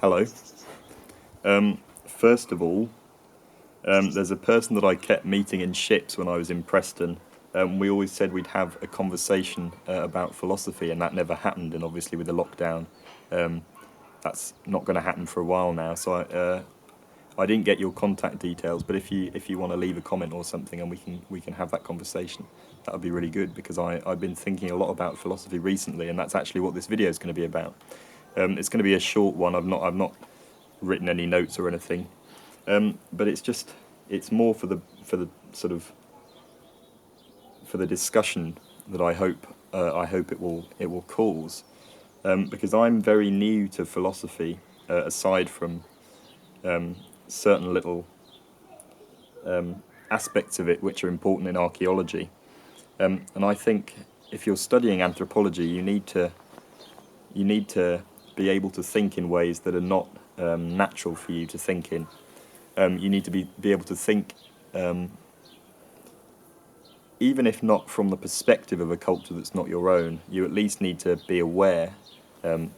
Hello. First of all, there's a person that I kept meeting in ships when I was in Preston. We always said we'd have a conversation about philosophy, and that never happened. And obviously, with the lockdown, um, that's not going to happen for a while now. So I didn't get your contact details, but if you want to leave a comment or something, and we can have that conversation, that would be really good because I've been thinking a lot about philosophy recently, and that's actually what this video is going to be about. It's going to be a short one. I've not written any notes or anything. But it's more for the sort of for the discussion that I hope it will cause, because I'm very new to philosophy, aside from certain little aspects of it which are important in archaeology. And I think if you're studying anthropology, you need to be able to think in ways that are not natural for you to think in. You need to be able to think, even if not from the perspective of a culture that's not your own. You at least need to um,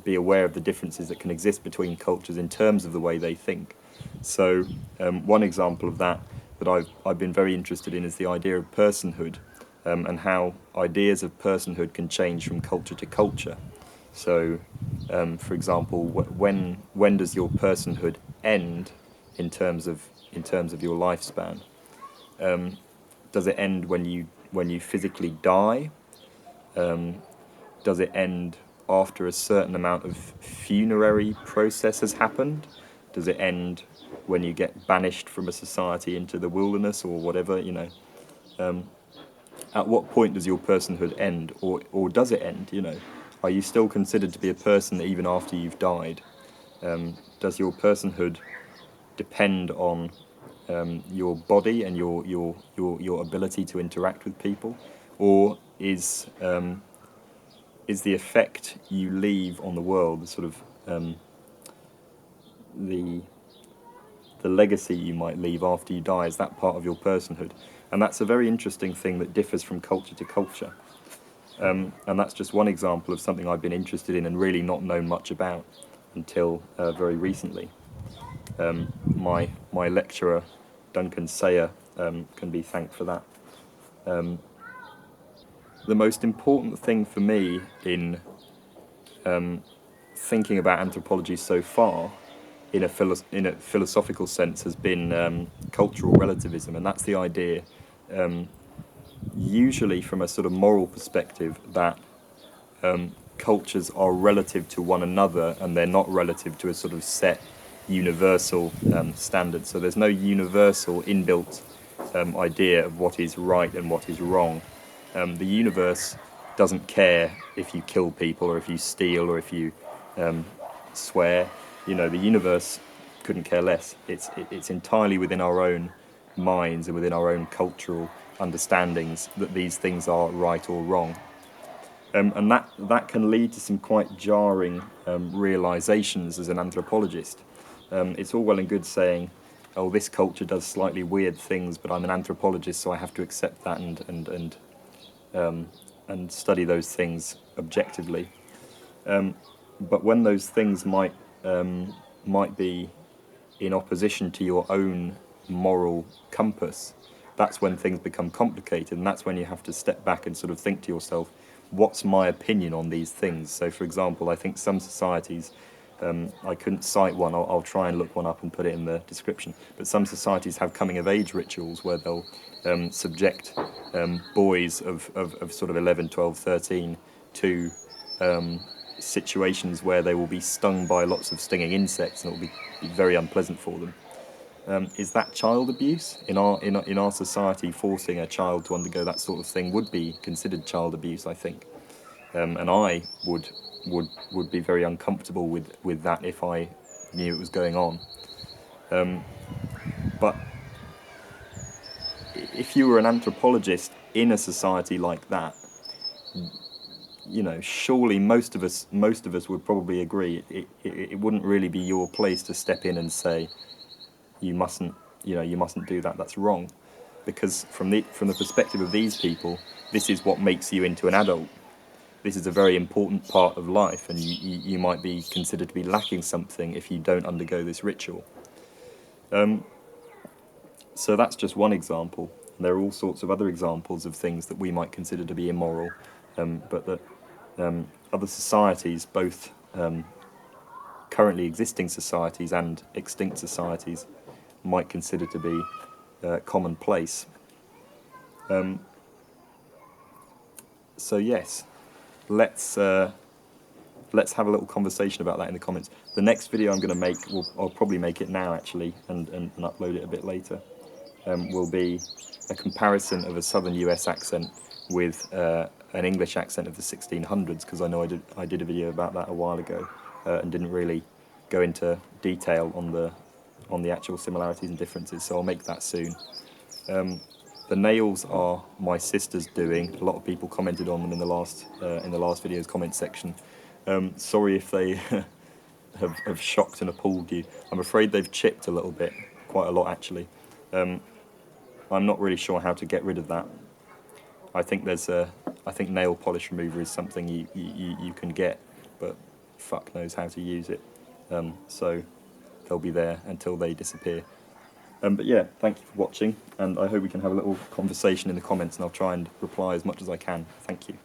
be aware of the differences that can exist between cultures in terms of the way they think. So, one example of that I've been very interested in is the idea of personhood, and how ideas of personhood can change from culture to culture. So, for example, when does your personhood end in terms of your lifespan? Does it end when you physically die? Does it end after a certain amount of funerary process has happened? Does it end when you get banished from a society into the wilderness or whatever? At what point does your personhood end, or does it end? Are you still considered to be a person even after you've died? Does your personhood depend on your body and your ability to interact with people, or is the effect you leave on the world, the sort of the the legacy you might leave after you die, is that part of your personhood? And that's a very interesting thing that differs from culture to culture. And that's just one example of something I've been interested in and really not known much about until very recently. My lecturer, Duncan Sayer, can be thanked for that. The most important thing for me in thinking about anthropology so far, in a philosophical sense, has been cultural relativism, and that's the idea, usually from a sort of moral perspective, that cultures are relative to one another and they're not relative to a sort of set universal standard. So there's no universal inbuilt idea of what is right and what is wrong. The universe doesn't care if you kill people or if you steal or if you swear. The universe couldn't care less. It's entirely within our own minds and within our own cultural understandings that these things are right or wrong. And that can lead to some quite jarring realizations as an anthropologist. It's all well and good saying, "Oh, this culture does slightly weird things, but I'm an anthropologist, so I have to accept that and study those things objectively." But when those things might be in opposition to your own moral compass, that's when things become complicated, and that's when you have to step back and sort of think to yourself, what's my opinion on these things? So, for example, I think some societies, I couldn't cite one, I'll try and look one up and put it in the description, but some societies have coming of age rituals where they'll subject boys of sort of 11, 12, 13 to situations where they will be stung by lots of stinging insects, and it will be very unpleasant for them. Is that child abuse? In our society, forcing a child to undergo that sort of thing would be considered child abuse, I think. And I would be very uncomfortable with that if I knew it was going on. But if you were an anthropologist in a society like that, surely most of us would probably agree it wouldn't really be your place to step in and say, you mustn't do that, that's wrong, because from the perspective of these people, this is what makes you into an adult. this is a very important part of life, and you might be considered to be lacking something if you don't undergo this ritual. So that's just one example. There are all sorts of other examples of things that we might consider to be immoral, but that other societies, both currently existing societies and extinct societies, might consider to be commonplace. So yes, let's have a little conversation about that in the comments. The next video I'm going to make, I'll probably make it now actually, and upload it a bit later, will be a comparison of a southern US accent with an English accent of the 1600s, because I know I did a video about that a while ago and didn't really go into detail on the actual similarities and differences, so I'll make that soon. The nails are my sister's doing. A lot of people commented on them in the last video's comment section. Sorry if they have shocked and appalled you. I'm afraid they've chipped a little bit, quite a lot actually. I'm not really sure how to get rid of that. I think nail polish remover is something you can get, but fuck knows how to use it. So they'll be there until they disappear. But yeah, thank you for watching, and I hope we can have a little conversation in the comments, and I'll try and reply as much as I can. Thank you.